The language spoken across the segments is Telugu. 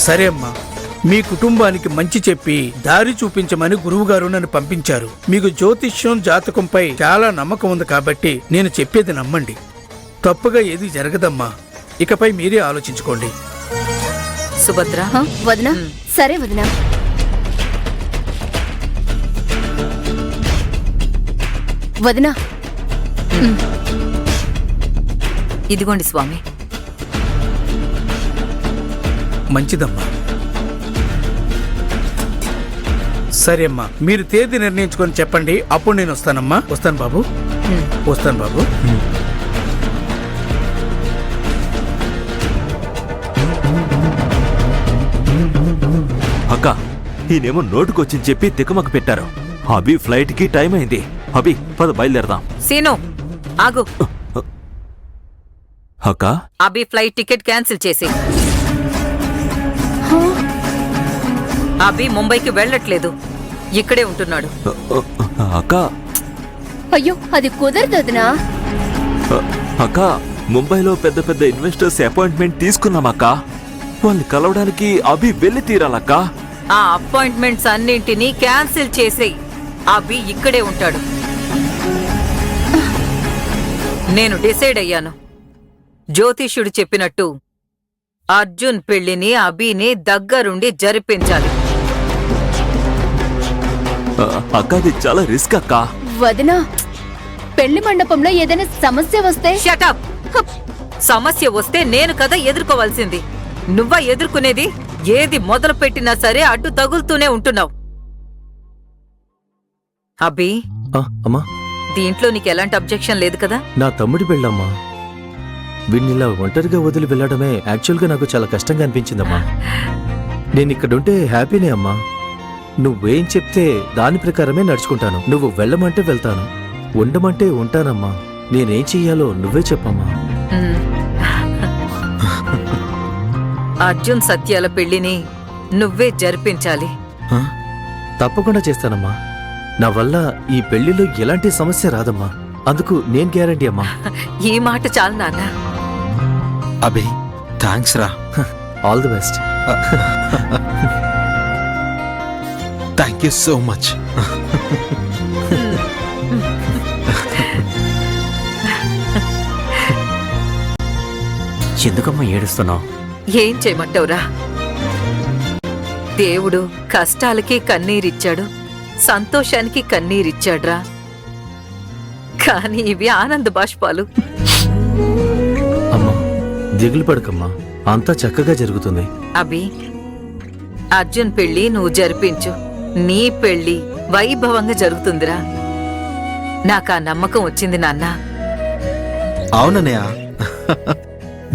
సరే అమ్మా, మీ కుటుంబానికి మంచి చెప్పి దారి చూపించమని గురువుగారు నన్ను పంపించారు. మీకు జ్యోతిష్యం జాతకంపై చాలా నమ్మకం ఉంది కాబట్టి నేను చెప్పేది నమ్మండి. తప్పుగా ఏది జరగదమ్మా. ఇకపై మీరే ఆలోచించుకోండి. సుభద్ర. వదినా. సరే వదినా. వదినా, ఇదిగోండి స్వామి. మంచిదమ్మా. సరే అమ్మా, మీరు తేదీ నిర్ణయించుకొని చెప్పండి, అప్పుడు నేను వస్తానమ్మా. వస్తాను బాబు. వస్తాను బాబు. అక్క, ఈయనేమో నోటుకొచ్చింది చెప్పి తికమక పెట్టారు. అభి ఫ్లైట్ కి టైం అయింది. అభి పద, బయలుదేరదాం. సీను ఆగు. అక్క, అభి ఫ్లైట్ టికెట్ క్యాన్సిల్ చేసి. అభి ముంబైకి వెళ్ళట్లేదు, ఇక్కడే ఉంటున్నాడు. అక్క. అయ్యో అది కుదరదు వదినా. అక్క, ముంబైలో పెద్ద పెద్ద ఇన్వెస్టర్స్ అపాయింట్మెంట్ తీసుకున్నామక్క. వాళ్ళని కలవడానికి అభి వెళ్ళి తీరాలక్క. ఆ అపాయింట్మెంట్స్ అన్నింటినీ క్యాన్సిల్ చేసేయ్. అభి ఇక్కడే ఉంటాడు. నేను డిసైడ్ అయ్యాను. జ్యోతిష్యుడు చెప్పినట్టు అర్జున్ పెళ్లిని అభిని దగ్గరుండి జరిపించాలి. అక్క, అది చాలా రిస్క్ అక్క. వదినా, పెళ్లి మండపంలో ఏదైనా సమస్య వస్తే? షటప్. సమస్య వస్తే నేను కదా ఎదుర్కోవాల్సింది. నువ్వా ఎదుర్కొనేది? ఏది మొదలు పెట్టినా సరే అడ్డు తగులుతూనే ఉంటున్నావు. అభి, అమ్మా, దీంట్లో నీకు ఎలాంటి అబ్జెక్షన్ లేదు కదా? నా తమ్ముడి పెళ్ళమ్మా. వీణ్ణిలా ఒంటరిగా వదిలి వెళ్ళడమే యాక్చువల్గా నాకు చాలా కష్టంగా అనిపించిందమ్మా. నేనిక్కడుంటే హ్యాపీనే అమ్మా. నువ్వేం చెప్తే దాని ప్రకారమే నడుచుకుంటాను. నువ్వు వెళ్ళమంటే వెళ్తాను, ఉండమంటే ఉంటానమ్మా. నేనేం చెయ్యాలో నువ్వే చెప్పమ్మా. అర్జున్ సత్యాల పెళ్లిని నువ్వే జరిపించాలి. తప్పకుండా చేస్తానమ్మా. నా వల్ల ఈ పెళ్లిలో ఎలాంటి సమస్య రాదమ్మా. అందుకు నేను గ్యారంటీ అమ్మా. ఈ మాట చాలు నాన్న. అభి, థ్యాంక్స్ రా. All the best. Thank you so much. ఎందుకమ్మా ఏడుస్తున్నావు? ఏం చేయమంటావురా? దేవుడు కష్టాలకి కన్నీరిచ్చాడు, సంతోషానికి కన్నీరిచ్చాడ్రా. కానీ ఇవి ఆనంద బాష్పాలు. అమ్మా, దిగులు పడకమ్మా, అంతా చక్కగా జరుగుతుంది. అభి, అర్జున్ పెళ్లి నువ్వు జరిపించు. నీ పెళ్లి వైభవంగా జరుగుతుందిరా. నాకా నమ్మకం వచ్చింది నాన్న. అవునన్నయ్య,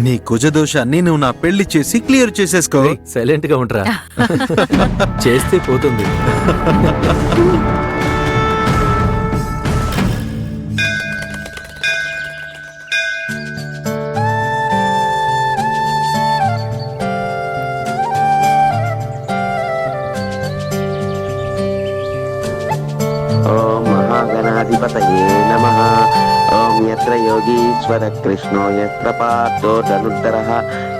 నీ కుజదోషాన్ని నువ్వు నా పెళ్లి చేసి క్లియర్ చేసేసుకో. సైలెంట్ గా ఉంటారా? చేస్తే పోతుంది. ఓం మహాగణాధిపతయే నమః. ఓం యత్ర యోగీశ్వర కృష్ణో యత్ర పార్థో ధనుర్ధరః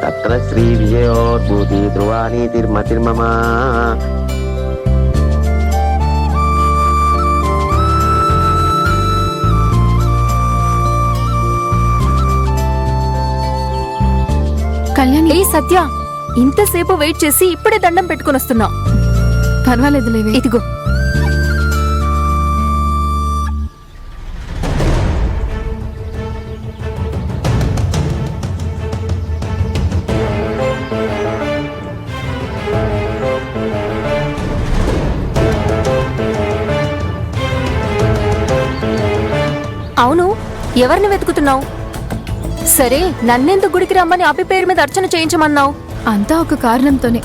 తత్ర శ్రీ విజయోర్భూతి ధ్రువానీతిర్మతిర్మమ. కళ్యాణి. సత్య, ఇంతసేపు వెయిట్ చేసి ఇప్పుడే దండం పెట్టుకుని వస్తున్నా. పర్వాలేదులేవే, ఇదిగో. అవును, ఎవరిని వెతుకుతున్నావు? సరే, నన్నెందుకు గుడికి రమ్మని అభి పేరు మీద అర్చన చేయించమన్నావు? అంతా ఒక కారణంతోనే.